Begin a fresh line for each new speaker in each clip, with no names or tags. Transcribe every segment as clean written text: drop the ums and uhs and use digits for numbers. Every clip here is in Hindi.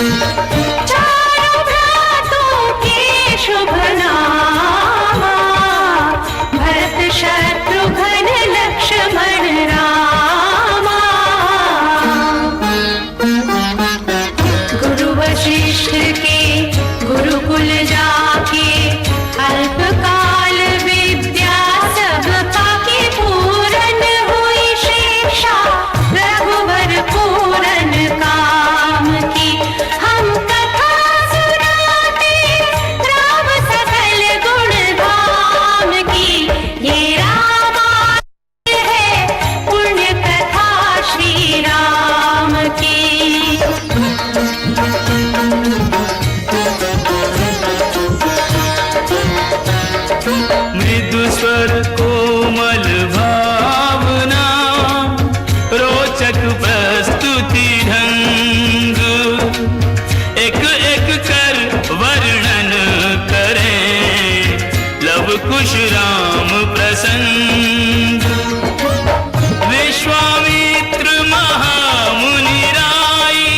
चारों भ्रातों के शुभ नामा, भरत शत्रुघ्न लक्ष्मण रामा। गुरु वशिष्ठ के गुरुकुल जाके, अल्पकाल विद्या सब पाके, पूरन हुई शिक्षा रघुवर पूरन काम की। हम कथा सुनाते राम सकल गुण धाम की, ये रामायण है पुण्य कथा श्री राम की।
मृदु स्वर कोमल भावना, रोचक प्रस्तुति ढंग, एक एक कर वर्णन करें लव कुश राम प्रसंग। विश्वामित्र महामुनि राई,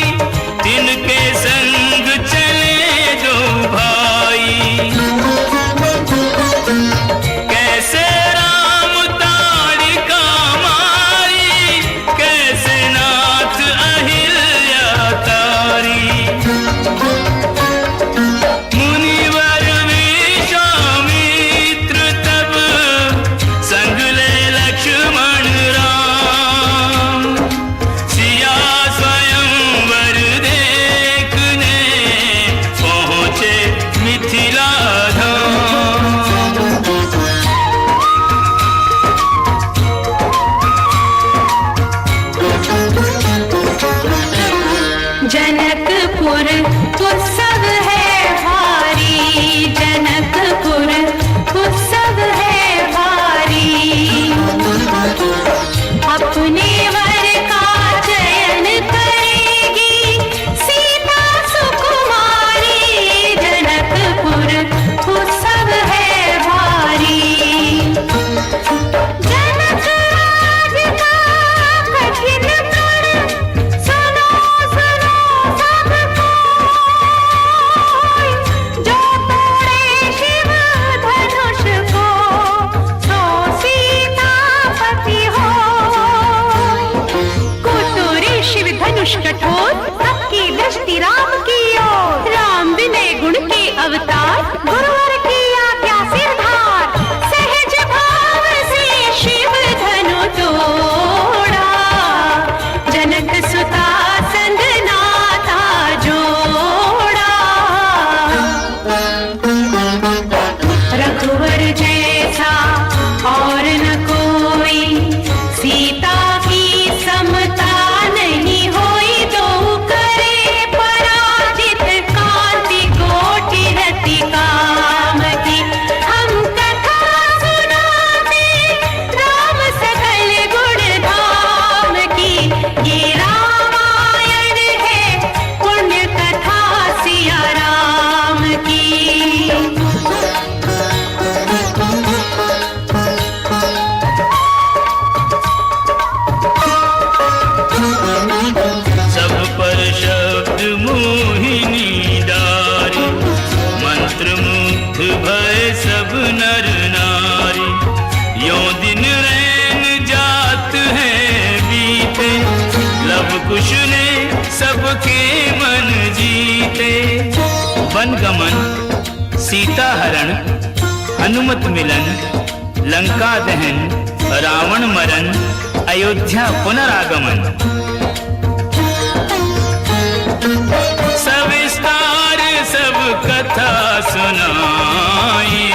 तिनके संग चले दो भाई। कैसे राम ताड़िका मारी, कैसे नाथ अहिल्या तारी। मुनिवर विश्वामित्र तब संग ले लक्ष्मण राम, सिया स्वयंवर देखने पहुँचे मिथिला धाम।
जनकपुर उत्सव है भारी, जनकपुर उत्सव है भारी। अपने वर का चयन करेगी सीता सुकुमारी, जनकपुर उत्सव है भारी। जनक राज का कठिन प्रण, सुनो सुनो सब कोई, जो तोड़े शिव धनुष को, सो सीतापति हो। कुतुरी शिव धनुष कठोर, सबकी दृष्टि राम की ओर। राम विनय गुण के अवतार, गुरुवर की आज्ञा सिरधार। सहज भाव से शिव धनु तोड़ा, जनक सुता संग नाता जोड़ा। रघुवर जैसा और न कोई, सीता की समता नहीं होई। दो करे पराजित, कांति कोटि रति काम की। हम कथा सुनाते राम सकल गुण धाम की, ये रामायण है पुण्य कथा सिया राम की।
सब पर शब्द मोहिनी डारी, मंत्र मुग्ध भय सब नर नारी। यों दिन रैन जात है बीते, लव कुश ने सबके मन जीते। वन गमन, सीता हरण, हनुमत मिलन, लंका दहन, रावण मरण, अयोध्या पुनरागमन। सविस्तार सब कथा सुनाई,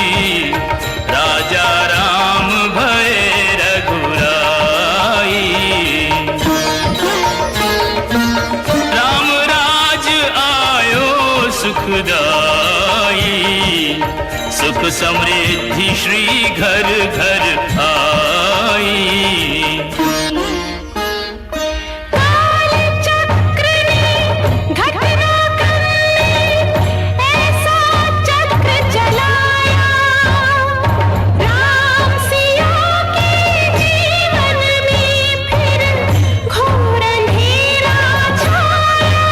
राजा राम भय रघुराई। राम राज आयो सुखदाई, सुख समृद्धि श्री घर घर आई।
काल चक्र ने घटना करने, ऐसा चक्र चलाया। राम सिया के जीवन में फिर घोर अंधेरा छाया।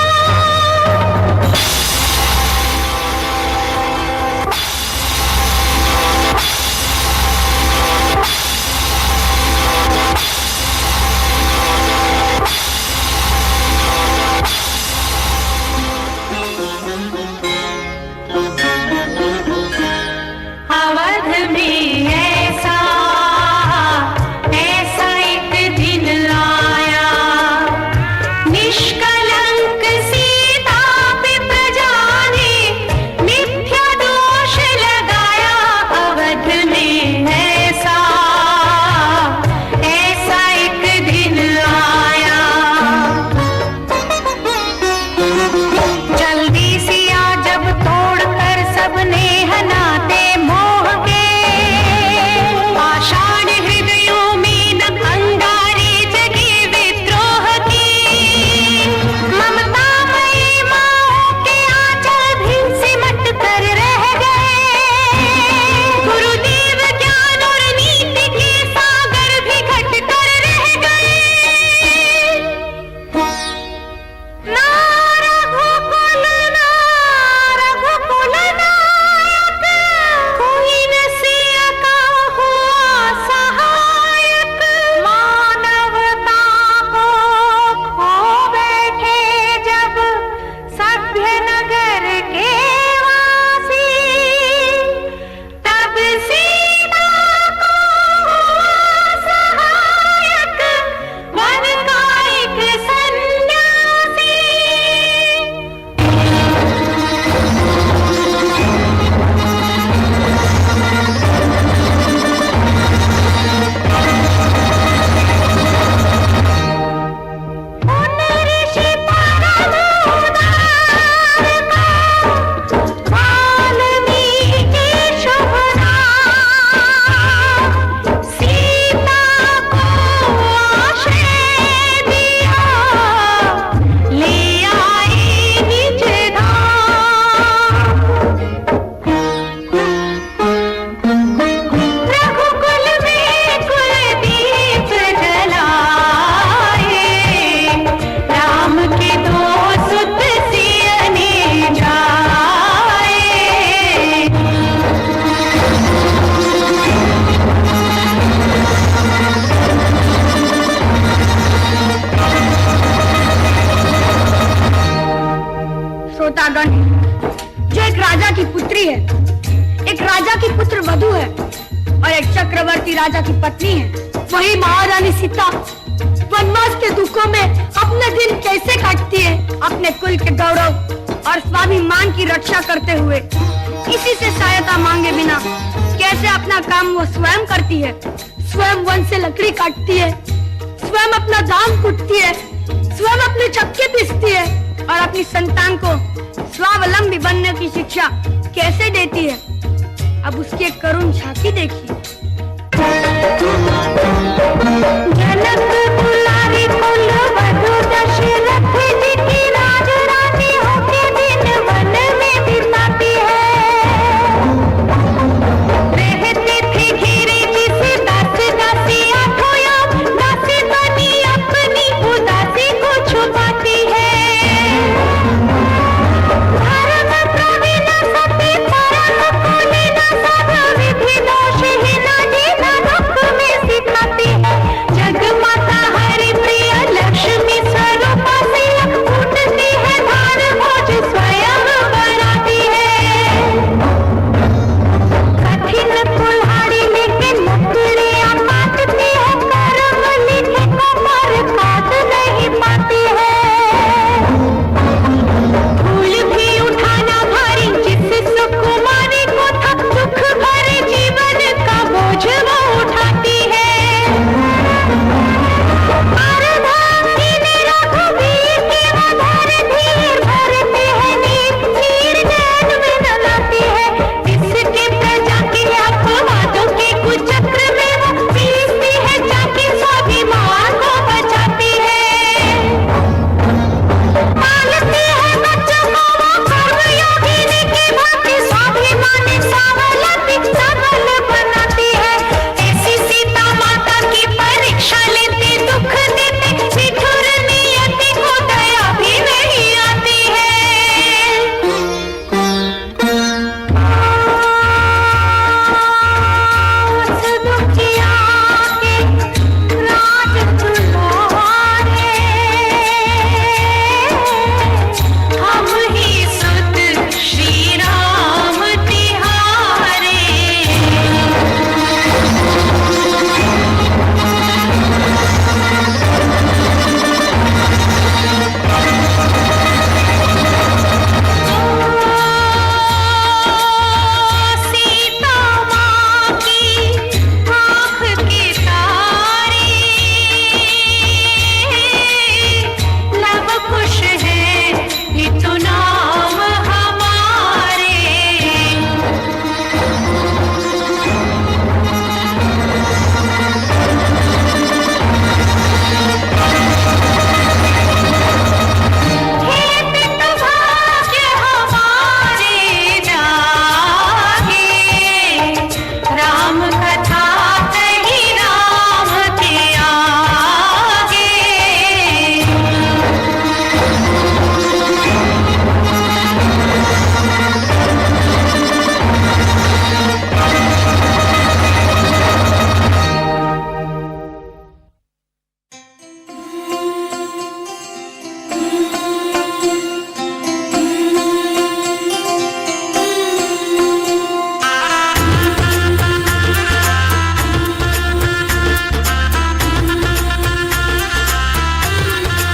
जो एक राजा की पुत्री है, एक राजा की पुत्र वधू है और एक चक्रवर्ती राजा की पत्नी है। वही महारानी सीता वनवास के दुखों में अपने दिन कैसे काटती है, अपने कुल के गौरव और स्वाभिमान की रक्षा करते हुए, किसी से सहायता मांगे बिना कैसे अपना काम वो स्वयं करती है। स्वयं वन से लकड़ी काटती है, स्वयं अपना धान कूटती है, स्वयं अपने चक्के पीसती है और अपनी संतान को स्वावलंबी बनने की शिक्षा कैसे देती है। अब उसकी एक करुण झांकी देखिए। जनक दुलारी कुल वधू दशरथ जी की राज रानी होके दिन वन में बिताती है। रहती थी घिरी जिसे दास दासियां खोया, दासी बनी अपनी उदासी को छुपाती है। धर्म प्रवीण सती परम कुलीन सब विधि दोष हीना जीना दुख में सिखाती है। जगमाता हरि प्रिय लक्ष्मी स्वरूपा सिया फूटती है धार भोज स्वयं बनाती है। कठिन कुल्हाड़ी लेके लकड़ियां काटती है, कर्म लिखे को पर काट नहीं पाती है। फूल भी उठाना भारी जिस सुकुमारी को था, दुख भरे जीवन का बोझ वो उठाती है। रघुवीर के आधार धीर भरते हैं नीत, चीर नैन में नलाती है। इसके प्रजा के अपवादों के कुचक्र में वो पीसती है, जाके स्वाभिमान को बचाती है। पालती है बच्चों को वो कर्मयोगिनी की भांति, स्वाभिमानी स्वावलंबी सबल बनाती है। ऐसी सीता माता की परीक्षा लेते, दुख देते, निठुर नियति को दया भी नहीं आती है। उस दुखिया के राज दुलारे, हम ही सुत श्री राम तिहारे। सीता माँ की आँख के तारे, लब खुश है हितु नाम हमारे। हे पितु भाग्य हमारे जागे, राम कथा कही राम के आगे।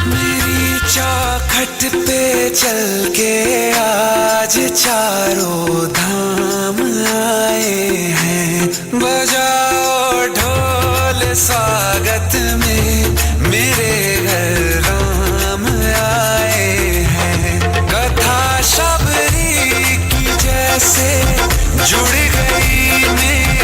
मेरी चौखट पे चल के आज चारों धाम आए हैं। बजाओ ढोल स्वागत में, मेरे घर राम आए हैं। कथा शबरी की जैसे जुड़ गई मेरी